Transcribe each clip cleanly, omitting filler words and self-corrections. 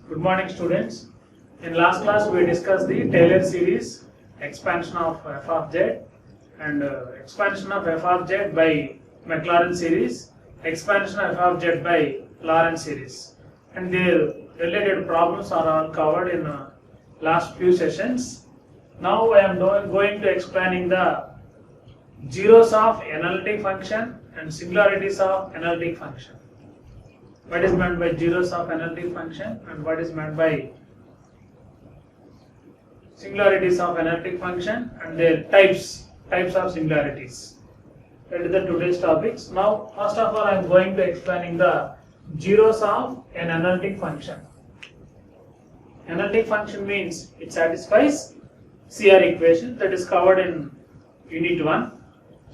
Good morning, students. In last class, we discussed the Taylor series, expansion of f of z, and expansion of f of z by Maclaurin series, expansion of f of z by Lorentz series, and their related problems are all covered in last few sessions. Now I am going to explaining the zeros of analytic function and singularities of analytic function. What is meant by zeros of analytic function and what is meant by singularities of analytic function and their types of singularities. That is the today's topics. Now, first of all, I am going to explaining the zeros of an analytic function. Analytic function means it satisfies CR equation that is covered in unit 1.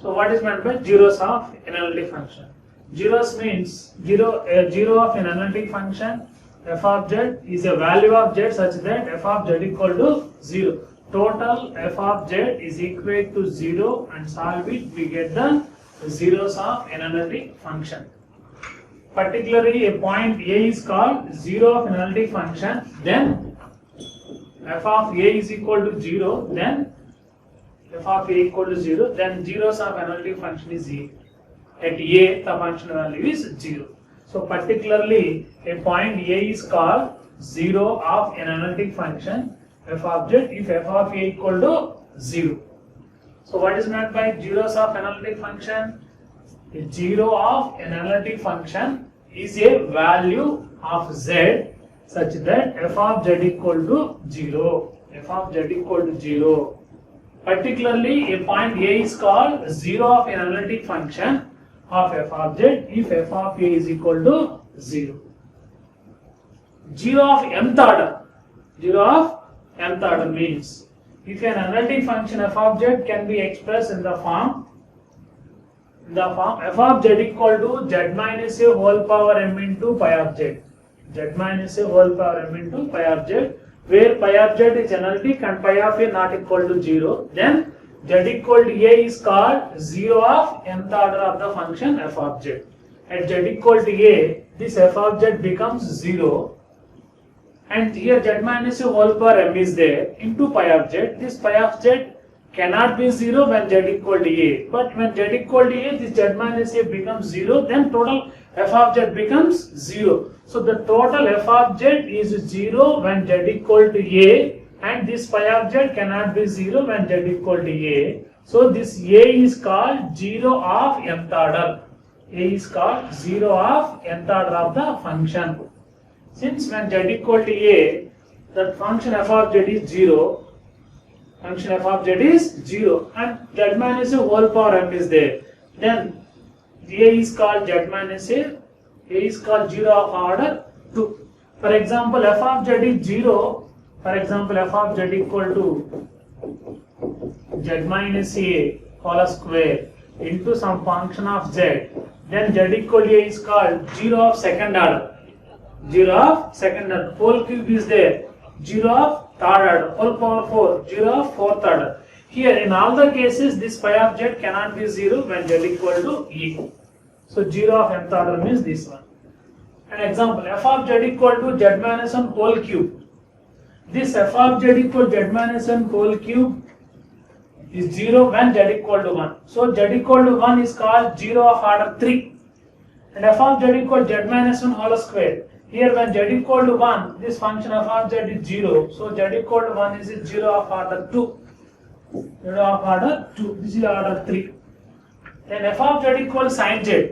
So, what is meant by zeros of analytic function? Zeros means zero of an analytic function f of z is a value of z such that f of z equal to 0. Total f of z is equal to 0 and solve it, we get the zeros of an analytic function. Particularly a point A is called zero of an analytic function, then f of A is equal to 0, then f of A equal to 0, then zeros of analytic function is 0. At A, the function value is 0. So, particularly a point A is called zero of an analytic function f of z if f of A equal to 0. So, what is meant by zeros of analytic function? A zero of an analytic function is a value of z such that f of z equal to 0. f of z equal to 0. Particularly, a point A is called zero of an analytic function of f of z if f of A is equal to 0. Zero of mth order. Zero of mth order means if an analytic function f of z can be expressed in the form f of z equal to z minus a whole power m into pi of z. Z minus a whole power m into pi of z, where pi of z is analytic and pi of a not equal to 0, then z equal to a is called zero of nth order of the function f of z. At z equal to a, this f of z becomes 0, and here z minus a whole power m is there into pi of z. This pi of z cannot be 0 when z equal to a, but when z equal to a, this z minus a becomes 0, then total f of z becomes 0. So the total f of z is 0 when z equal to a, and this pi of z cannot be 0 when z equal to a. So this a is called 0 of nth order. A is called 0 of nth order of the function. Since when z equal to a, the function f of z is 0, function f of z is 0 and z minus a whole power m is there, then a is called z minus a is called 0 of order 2. For example, f of z is 0. For example, f of z equal to z minus a whole square into some function of z, then z equal to a is called 0 of second order. 0 of second order. Whole cube is there. 0 of third order. Whole power 4. 0 of fourth order. Here, in all the cases, this pi of z cannot be 0 when z equal to e. So, 0 of nth order means this one. An example, f of z equal to z minus 1 whole cube. This f of z equal to z minus 1 whole cube is 0 when z equal to 1. So, z equal to 1 is called 0 of order 3. And f of z equal to z minus 1 whole square. Here when z equal to 1, this function f of z is 0. So, z equal to 1 is 0 of order 2. 0 of order 2. This is order 3. Then f of z equal sin z.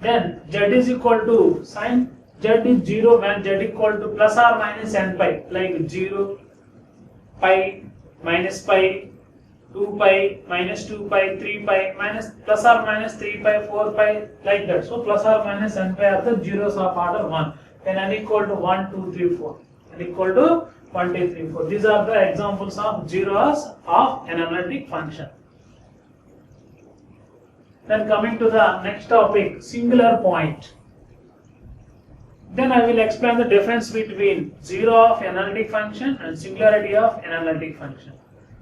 Then z is equal to sin z is 0 when z equal to plus or minus n pi, like 0, pi, minus pi, 2 pi, minus 2 pi, 3 pi, minus plus or minus 3 pi, 4 pi, like that. So plus or minus n pi are the zeros of order 1. Then n equal to 1, 2, 3, 4. N equal to 1, 2, 3, 4. These are the examples of zeros of an analytic function. Then coming to the next topic, singular point. Then I will explain the difference between zero of analytic function and singularity of analytic function.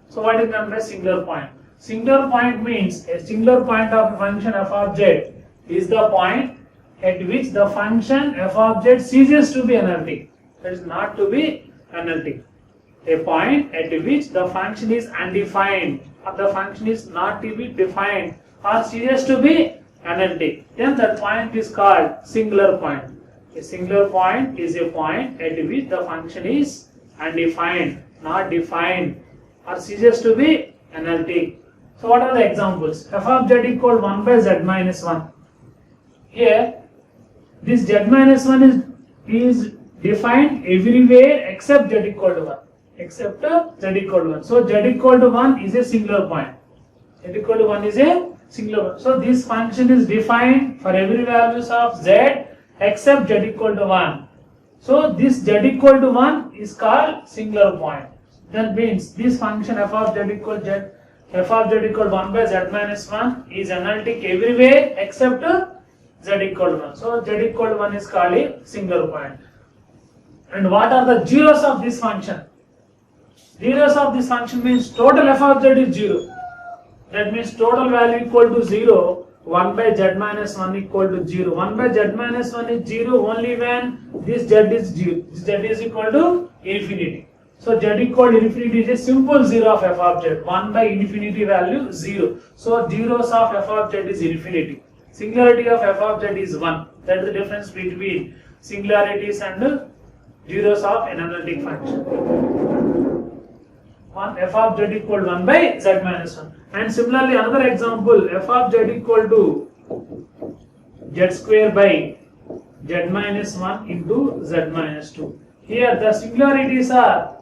So what is meant by singular point? Singular point means a singular point of a function f of z is the point at which the function f of z ceases to be analytic. That is not to be analytic. A point at which the function is undefined or the function is not to be defined or ceases to be analytic, then that point is called singular point. A singular point is a point at which the function is undefined, not defined or ceases to be analytic. So what are the examples? F of z equal 1 by z minus 1. Here this z minus 1 is defined everywhere except z equal to 1. Except z equal to 1. So z equal to 1 is a singular point. Z equal to 1 is a singular point. So this function is defined for every values of z except z equal to 1. So this z equal to 1 is called singular point. That means this function f of z equal 1 by z minus 1 is analytic everywhere except z equal to 1. So z equal to 1 is called a singular point. And what are the zeros of this function? Zeros of this function means total f of z is 0. That means total value equal to 0. 1 by z minus 1 equal to 0. 1 by z minus 1 is 0 only when this z is 0. This z is equal to infinity. So z equal to infinity is a simple 0 of f of z. 1 by infinity value 0. So zeros of f of z is infinity. Singularity of f of z is 1. That is the difference between singularities and zeros of an analytic function. F of z equal 1 by z minus 1. And similarly another example, f of z equal to z square by z minus 1 into z minus 2. Here the singularities are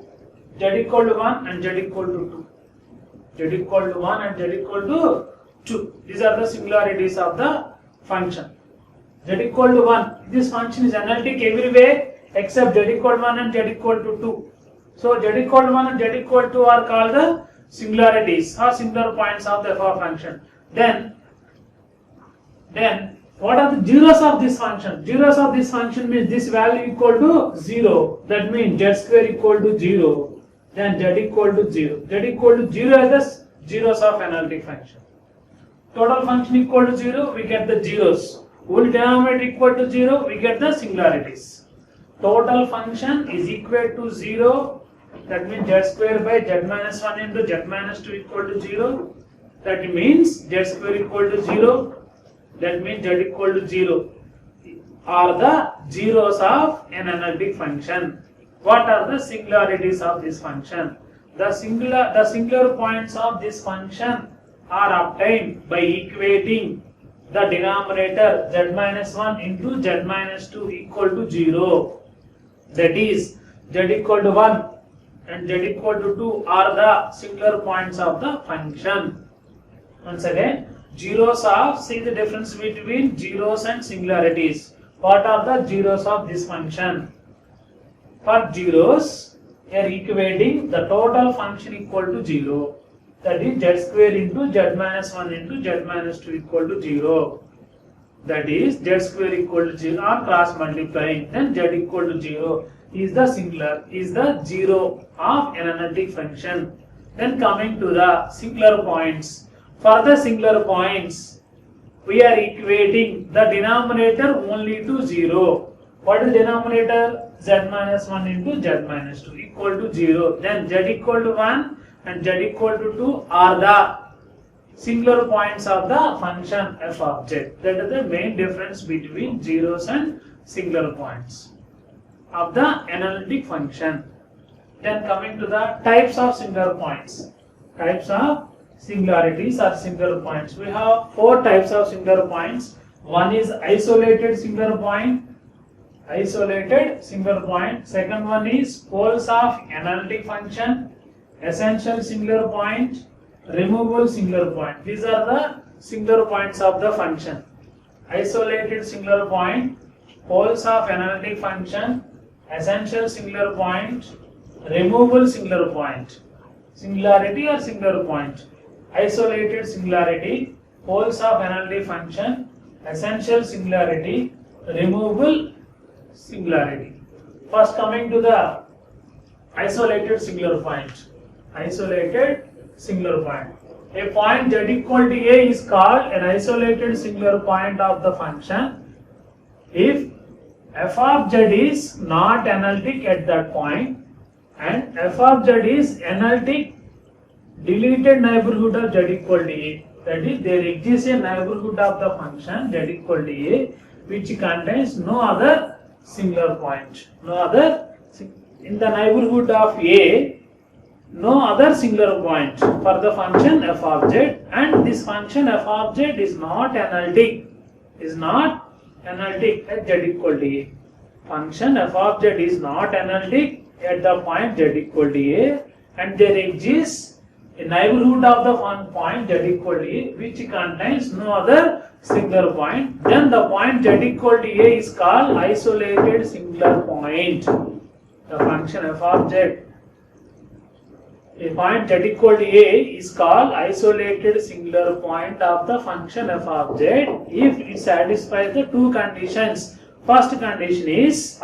z equal to 1 and z equal to 2. Z equal to 1 and z equal to 2. These are the singularities of the function. Z equal to 1. This function is analytic everywhere except z equal to 1 and z equal to 2. So z equal to 1 and z equal to 2 are called the singularities or singular points of the f of function. Then what are the zeros of this function? Zeros of this function means this value equal to 0. That means z square equal to 0. Then z equal to 0. Z equal to 0 is the zeros of analytic function. Total function equal to 0, we get the zeros. Whole denominator equal to 0, we get the singularities. Total function is equal to 0. That means z square by z minus 1 into z minus 2 equal to 0. That means z square equal to 0. That means z equal to 0 are the zeros of an analytic function. What are the singularities of this function? The singular points of this function are obtained by equating the denominator z minus 1 into z minus 2 equal to 0. That is z equal to 1 and z equal to 2 are the singular points of the function. Once again, zeros of, see the difference between zeros and singularities. What are the zeros of this function? For zeros, we are equating the total function equal to 0. That is z square into z minus 1 into z minus 2 equal to 0. That is z square equal to 0 or cross multiplying. Then z equal to 0 is the singular, is the zero of an analytic function. Then coming to the singular points. For the singular points, we are equating the denominator only to 0. What is denominator? Z minus 1 into z minus 2 equal to 0. Then z equal to 1 and z equal to 2 are the singular points of the function f of z. That is the main difference between zeros and singular points of the analytic function. Then coming to the types of singular points. Types of singularities or singular points. We have 4 types of singular points. One is isolated singular point. Isolated singular point. Second one is poles of analytic function. Essential singular point. Removable singular point. These are the singular points of the function. Isolated singular point. Poles of analytic function. Essential singular point. Removable singular point. Singularity or singular point. Isolated singularity. Poles of analytic function. Essential singularity. Removable singularity. First coming to the isolated singular point. Isolated singular point. A point z equal to a is called an isolated singular point of the function if f of z is not analytic at that point, and f of z is analytic deleted neighborhood of z equal to a. That is, there exists a neighborhood of the function z equal to a which contains no other singular point. No other, in the neighborhood of a, no other singular point for the function f of z, and this function f of z is not analytic. Is not analytic at z equal to a. Function f of z is not analytic at the point z equal to a, and there exists a neighborhood of the point z equal to a which contains no other singular point. Then the point z equal to a is called isolated singular point. The function f of z, a point z equal to a is called isolated singular point of the function f of z if it satisfies the two conditions. First condition is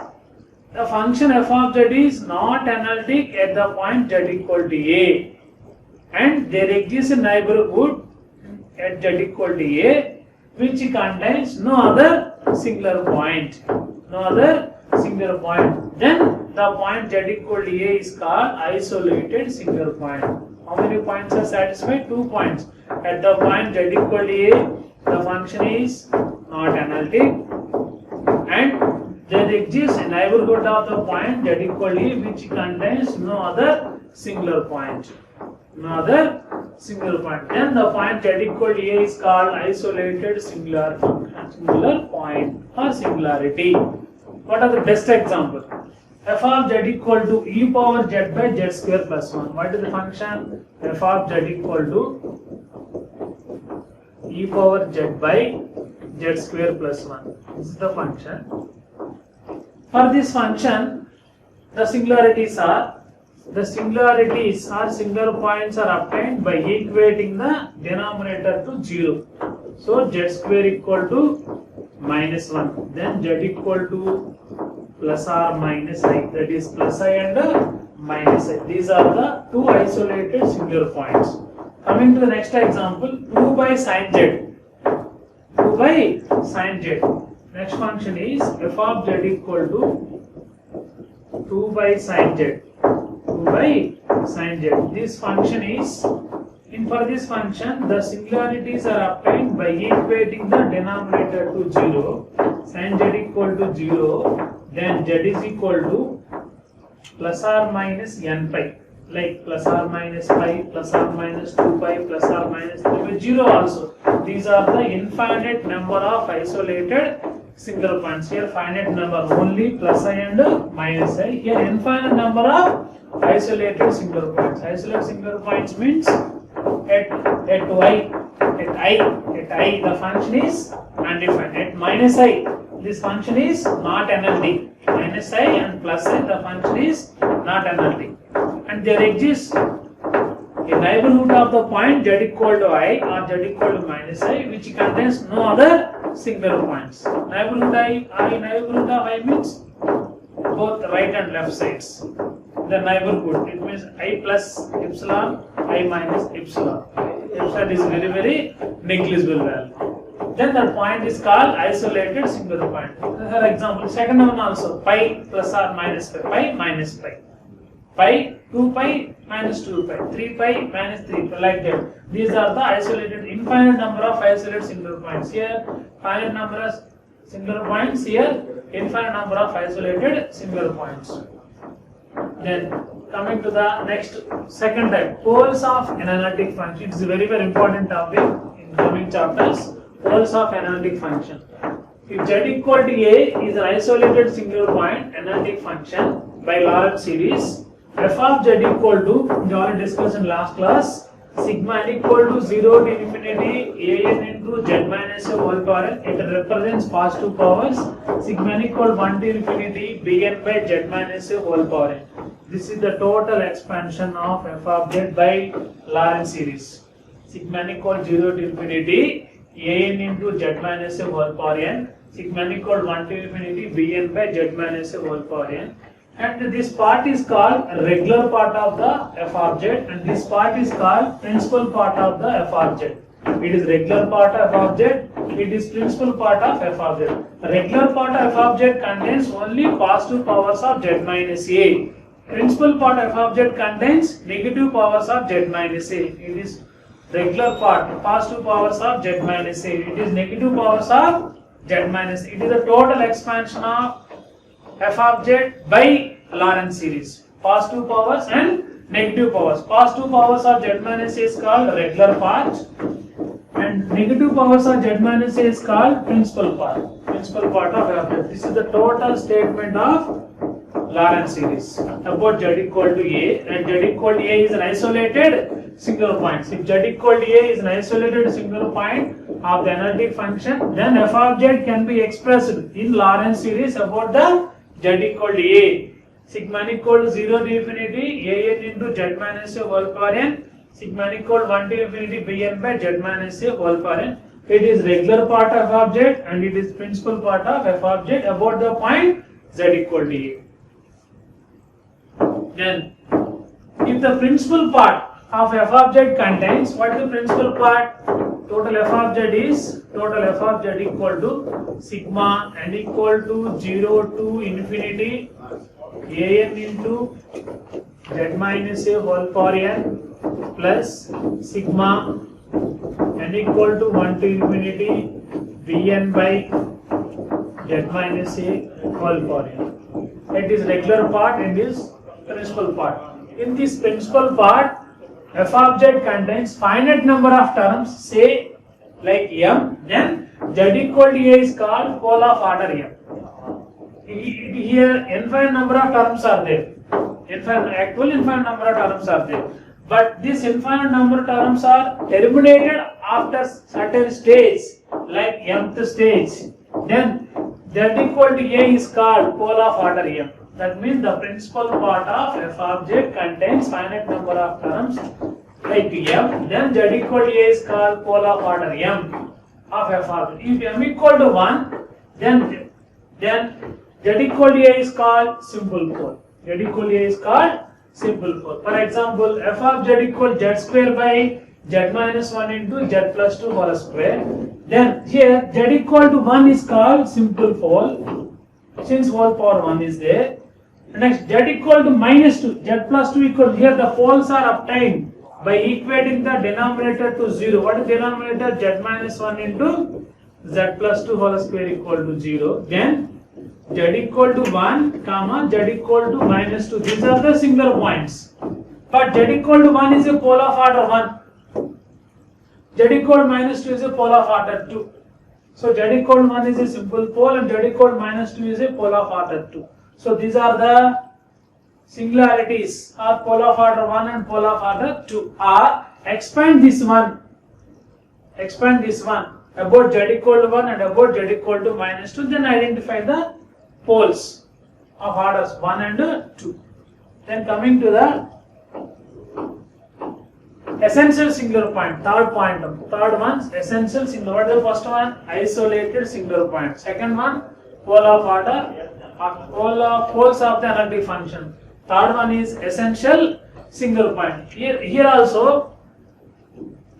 the function f of z is not analytic at the point z equal to a, and there exists a neighborhood at z equal to a which contains no other singular point. No other singular point. Then the point z equal to a is called isolated singular point. How many points are satisfied? 2 points. At the point z equal to a, the function is not analytic, and there exists a neighborhood of the point z equal to a which contains no other singular point. No other singular point. Then the point z equal to a is called isolated singular point or singularity. What are the best example? F of z equal to e power z by z square plus 1. What is the function? F of z equal to e power z by z square plus 1. This is the function. For this function, the singularities or singular points are obtained by equating the denominator to 0. So z square equal to minus 1. Then z equal to plus or minus I. That is plus I and minus I. These are the two isolated singular points. Coming to the next example, 2 by sin z. 2 by sin z. Next function is f of z equal to 2 by sin z. 2 by sin z. This function is, for this function, the singularities are obtained by equating the denominator to 0. Sin z equal to 0. Then z is equal to plus or minus n pi. Like plus or minus pi, plus or minus 2 pi, plus or minus 3 pi, 0 also. These are the infinite number of isolated singular points. Here finite number only plus I and minus I. Here infinite number of isolated singular points. Isolated singular points means at I the function is undefined. At minus I this function is not analytic. Minus I and plus I the function is not analytic. And there exists a neighborhood of the point z equal to I or z equal to minus I which contains no other singular points. Neighborhood neighborhood of I means both right and left sides. The neighborhood, it means I plus epsilon, I minus epsilon. Epsilon is very negligible value. Then that point is called isolated singular point. For example, second one also, pi plus or minus pi, pi minus pi. Pi, 2 pi minus 2 pi, 3 pi minus 3 pi, like that. These are the isolated, infinite number of isolated singular points. Here, finite number of singular points. Here, infinite number of isolated singular points. Then, coming to the next, second type, poles of an analytic function. It is a very important topic in coming chapters. Poles of analytic function. If z equal to a is an isolated singular point analytic function by Lorentz series, f of z equal to, we already discussed in last class, sigma n equal to 0 to infinity a n into z minus a whole power n. It represents positive powers. Sigma n equal to 1 to infinity b n by z minus a whole power n. This is the total expansion of f of z by Lorentz series. Sigma n equal to 0 to infinity a n into z minus a whole power n. Sigma n equal to 1 to infinity b n by z minus a whole power n. And this part is called regular part of the f of z, and this part is called principal part of the f of z. It is regular part of f of z. It is principal part of f of z. Regular part of f of z contains only positive powers of z minus a. Principal part f of z contains negative powers of z minus a. It is regular part, positive powers of z minus a. It is negative powers of z minus a. It is the total expansion of f of z by Lorentz series. Positive powers and negative powers. Positive powers of z minus a is called regular part, and negative powers of z minus a is called principal part. Principal part of f of z. This is the total statement of Lorentz series about z equal to a, and z equal to a is an isolated singular point. If z equal to a is an isolated singular point of the analytic function, then f of z can be expressed in Lorentz series about the z equal to a. Sigma n equal to 0 to infinity a n into z minus a whole power n. Sigma n equal to 1 to infinity b n by z minus a whole power n. It is regular part of f of z and it is principal part of f of z about the point z equal to a. Then, if the principal part of f of z contains, what is the principal part? Total f of z is, total f of z equal to sigma n equal to 0 to infinity a n into z minus a whole power n plus sigma n equal to 1 to infinity b n by z minus a whole power n. It is regular part and is principal part. In this principal part, f of z contains finite number of terms, say like m, then z equal to a is called pole of order m. Here infinite number of terms are there. Infinite number of terms are there. But this infinite number of terms are terminated after certain stage, like mth stage. Then z equal to a is called pole of order m. That means the principal part of f of z contains finite number of terms like m. Then z equal to a is called pole of order m of f of z. If m equal to 1, then z equal to a is called simple pole. Z equal to a is called simple pole. For example, f of z equal z square by z minus 1 into z plus 2 whole square. Then here z equal to 1 is called simple pole, since whole power 1 is there. Next, z equal to minus 2, z plus 2 equal, here the poles are obtained by equating the denominator to 0. What is denominator? Z minus 1 into z plus 2 whole square equal to 0. Then z equal to 1, comma, z equal to minus 2. These are the singular points. But z equal to 1 is a pole of order 1. Z equal to minus 2 is a pole of order 2. So z equal to 1 is a simple pole and z equal to minus 2 is a pole of order 2. So these are the singularities of pole of order 1 and pole of order 2. Or expand this one about z equal to 1 and about z equal to minus 2, then identify the poles of orders 1 and 2. Then coming to the essential singular point, third one, essential singular. What is the first one? Isolated singular point. Second one, pole of order, poles of the analytic function. Third one is essential singular point. Here also,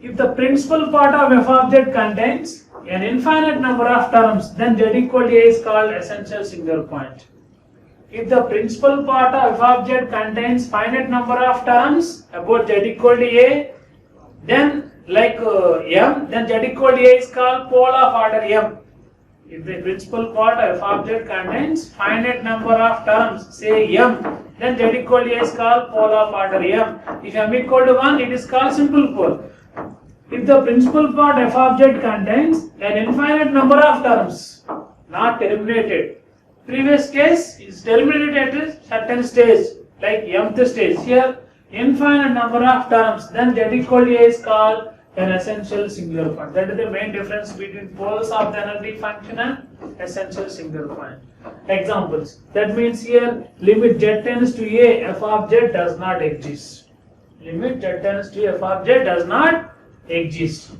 if the principal part of f of z contains an infinite number of terms, then z equal to a is called essential singular point. If the principal part of f of z contains finite number of terms about z equal to a, then like m, then z equal to a is called pole of order m. If the principal part of f of z contains finite number of terms, say m, then z equal to a is called pole of order m. If m equal to 1, it is called simple pole. If the principal part f of z contains an infinite number of terms, not terminated. Previous case is terminated at a certain stage, like mth stage. Here, infinite number of terms, then z equal to a is called an essential singular point. That is the main difference between poles of the analytic function and essential singular point. Examples. That means here limit z tends to a, f of z does not exist. Limit z tends to f of z does not exist.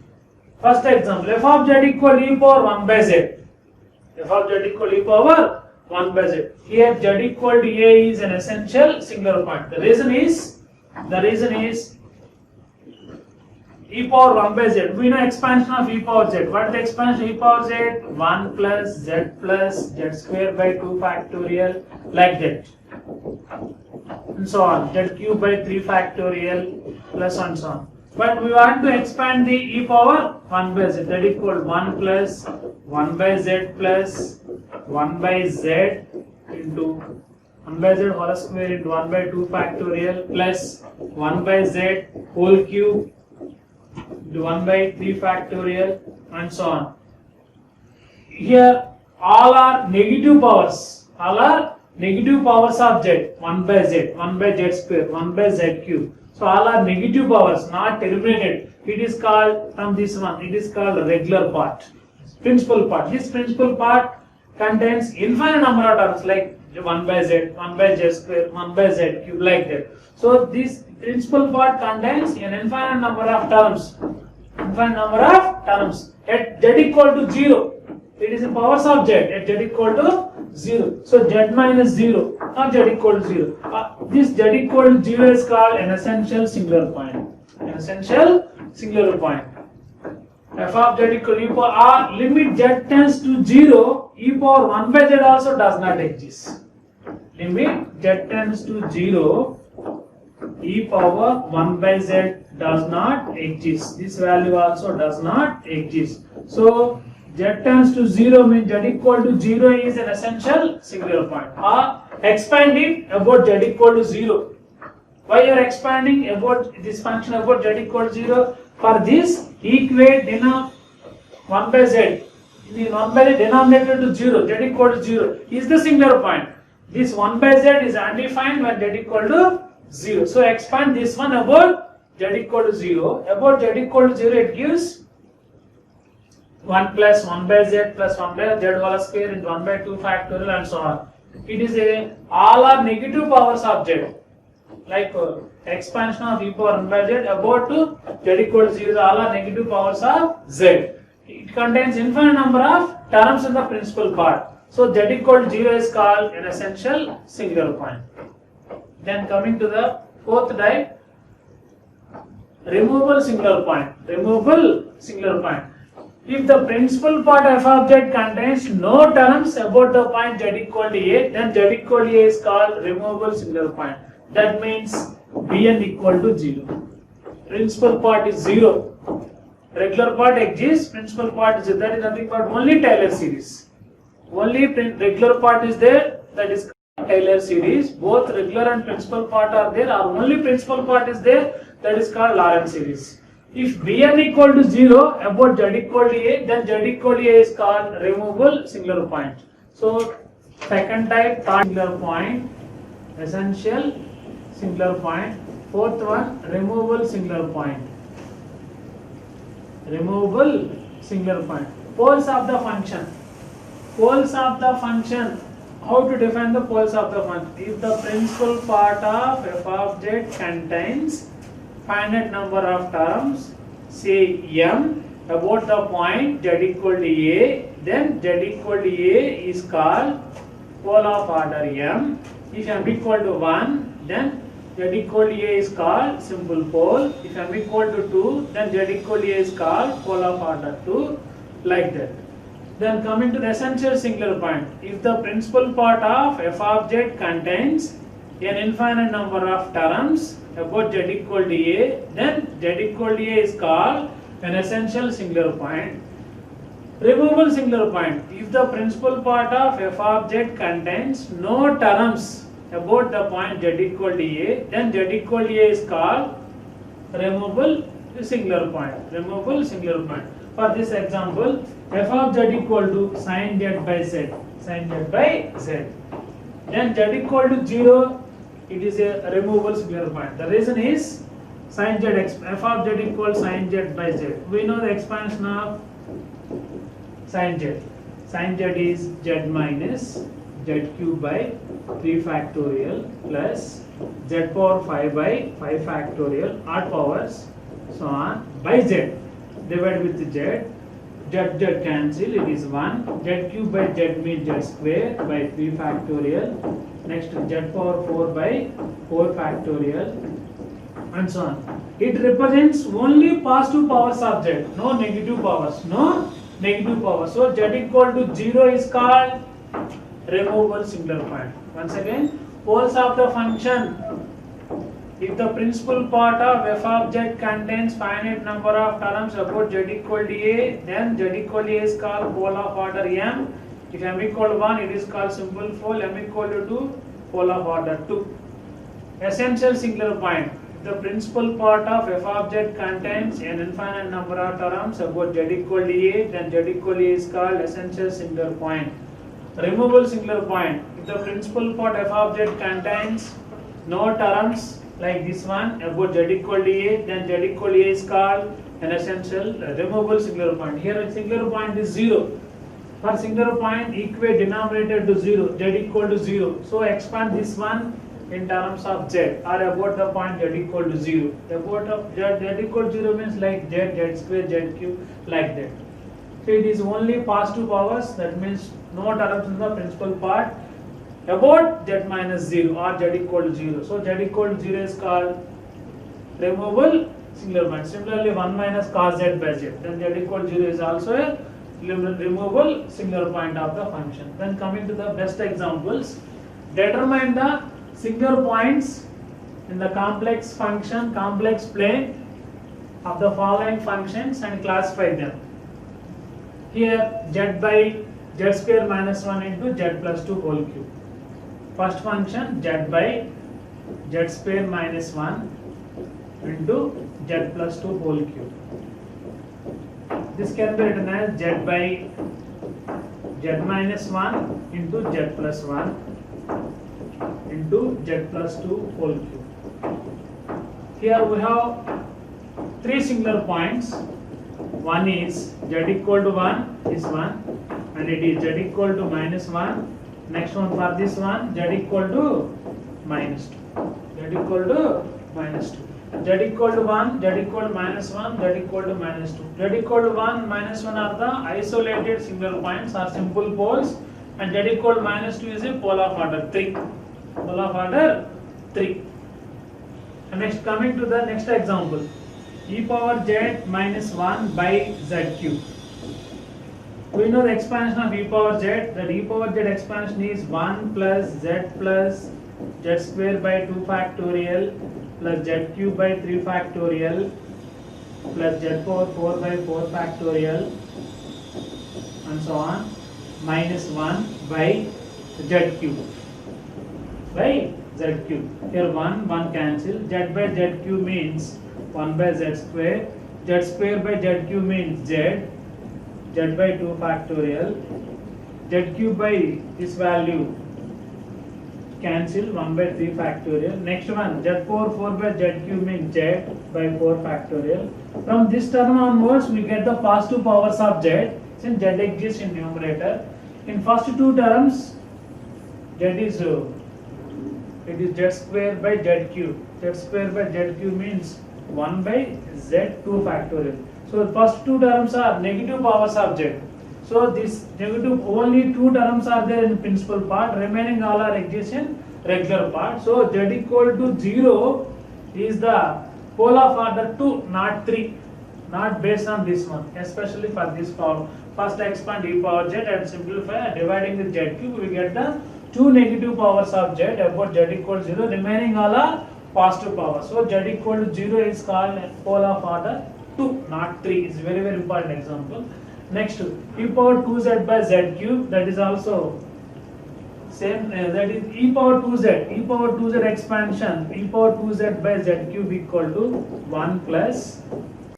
First example, f of z equal to e power 1 by z. F of z equal to e power 1 by z. Here z equal to a is an essential singular point. The reason is e power 1 by z. We know expansion of e power z. What is the expansion of e power z? 1 plus z square by 2 factorial, like that. And so on. Z cube by 3 factorial plus and so on. But we want to expand the e power 1 by z. That is equal 1 plus 1 by z plus 1 by z into 1 by z whole square into 1 by 2 factorial plus 1 by z whole cube into 1 by 3 factorial and so on. Here all are negative powers. All are negative powers of z. 1 by z square, 1 by z cube. So all are negative powers, not terminated. It is called, from this one, it is called regular part. Principal part. This principal part contains infinite number of terms like 1 by z square, 1 by z cube, like that. So this principal part contains an infinite number of terms. Infinite number of terms. At z equal to 0, it is the powers of z. At z equal to 0. So z minus 0, not z equal to 0. This z equal to 0 is called an essential singular point. An essential singular point. F of z equal to e power r, limit z tends to 0, e power 1 by z also does not exist. Limit z tends to 0, e power 1 by z does not exist. This value also does not exist. So z tends to 0 means z equal to 0 is an essential singular point. Or expand it about z equal to 0. Why you are expanding about this function about z equal to 0? For this, equate 1 by z. The 1 by z denominator to 0, z equal to 0 is the singular point. This 1 by z is undefined when z equal to 0. So expand this one about z equal to 0. About z equal to 0, it gives 1 plus 1 by z plus 1 by z whole square into 1 by 2 factorial and so on. It is all are negative powers of z. Like expansion of e power 1 by z about to z equal to 0, all are negative powers of z. It contains infinite number of terms in the principal part. So z equal to 0 is called an essential singular point. Then coming to the fourth type, removable singular point. Removable singular point. If the principal part f of z contains no terms about the point z equal to a, then z equal to a is called removable singular point. That means Bn equal to 0. Principal part is 0. Regular part exists, principal part is 0. That is nothing but only Taylor series. Only regular part is there, that is Taylor series. Both regular and principal part are there, or only principal part is there, that is called Lorentz series. If Bn equal to 0 about z equal to a, then z equal to a is called removable singular point. So second type, third singular point, essential singular point. Fourth one, removable singular point. Removable singular point. Poles of the function. Poles of the function. How to define the poles of the function? If the principal part of f of z contains finite number of terms, say m, about the point z equal to a, then z equal to a is called pole of order m. If m equal to 1, then z equal to a is called simple pole. If m equal to 2, then z equal to a is called pole of order 2, like that. Then coming to the essential singular point. If the principal part of f of z contains an infinite number of terms about z equal to a, then z equal to a is called an essential singular point. Removable singular point. If the principal part of f of z contains no terms about the point z equal to a, then z equal to a is called removable singular point. Removable singular point. For this example, f of z equal to sin z by z. Sin z by z. Then z equal to 0, it is a removable singular point. The reason is sin z, f of z equals sin z by z. We know the expansion of sin z. Sin z is z minus z cube by 3 factorial plus z power 5 by 5 factorial, odd powers, so on, by z. Divided with z. Z cancel, it is 1. Z cube by z means z square by 3 factorial. Next z power 4 by 4 factorial and so on. It represents only positive powers of Z, no negative powers, no negative powers. So Z equal to 0 is called removable singular point. Once again, poles of the function. If the principal part of f of Z contains finite number of terms about Z equal to A, then Z equal to A is called pole of order M. If M equal to 1, it is called simple pole. M equal to 2, pole of order 2. Essential singular point. If the principal part of f of Z contains an infinite number of terms about Z equal to A, then Z equal to A is called essential singular point. Removable singular point. If the principal part f of Z contains no terms like this one about Z equal to A, then Z equal to A is called an essential removable singular point. Here singular point is 0. For singular point, equate denominator to 0, Z equal to 0. So expand this one in terms of Z or about the point Z equal to 0. About of Z equal to 0 means like Z square, Z cube, like that. So it is only positive powers, that means no terms in the principal part about Z minus 0 or Z equal to 0. So Z equal to 0 is called removable singular point. Similarly, 1 minus cos Z by Z, then Z equal to 0 is also a removable singular point of the function. Then coming to the best examples, determine the singular points in the complex function, complex plane of the following functions and classify them. Here Z by Z square minus 1 into Z plus 2 whole cube. First function Z by Z square minus 1 into Z plus 2 whole cube. This can be written as Z by Z minus 1 into Z plus 1 into Z plus 2 whole cube. Here we have three singular points. One is Z equal to 1, this one, and it is Z equal to minus 1. Next one for this one, Z equal to minus 2. Z equal to minus 2. Z equal to 1, Z equal to minus 1, Z equal to minus 2. Z equal to 1, minus 1 are the isolated singular points or simple poles, and Z equal to minus 2 is a pole of order 3. Pole of order 3. And next, coming to the next example, e power Z minus 1 by Z cube. We know the expansion of e power Z, that e power Z expansion is 1 plus Z square by 2 factorial plus Z cube by 3 factorial plus Z power 4 by 4 factorial and so on minus 1 by Z cube by Z cube. Here 1 cancel. Z by Z cube means 1 by Z square. Z square by Z cube means Z by 2 factorial. Z cube by this value cancel 1 by 3 factorial. Next one, Z power 4 by Z cube means Z by 4 factorial. From this term onwards, we get the positive powers of Z since Z exists in numerator. In first two terms, it is Z square by Z cube. Z square by Z cube means 1 by Z 2 factorial. So the first two terms are negative powers of Z. So this negative, only two terms are there in principal part, remaining all are exist in regular part. So Z equal to 0 is the pole of order 2, not 3, not based on this one, especially for this power. First expand e power Z and simplify, dividing with Z cube, we get the two negative powers of Z about Z equal to 0, remaining all are positive powers. So Z equal to 0 is called pole of order 2, not 3. It's very important example. Next, e power 2Z by Z cube, that is also same, that is e power 2Z. E power 2Z expansion, e power 2Z by Z cube equal to 1 plus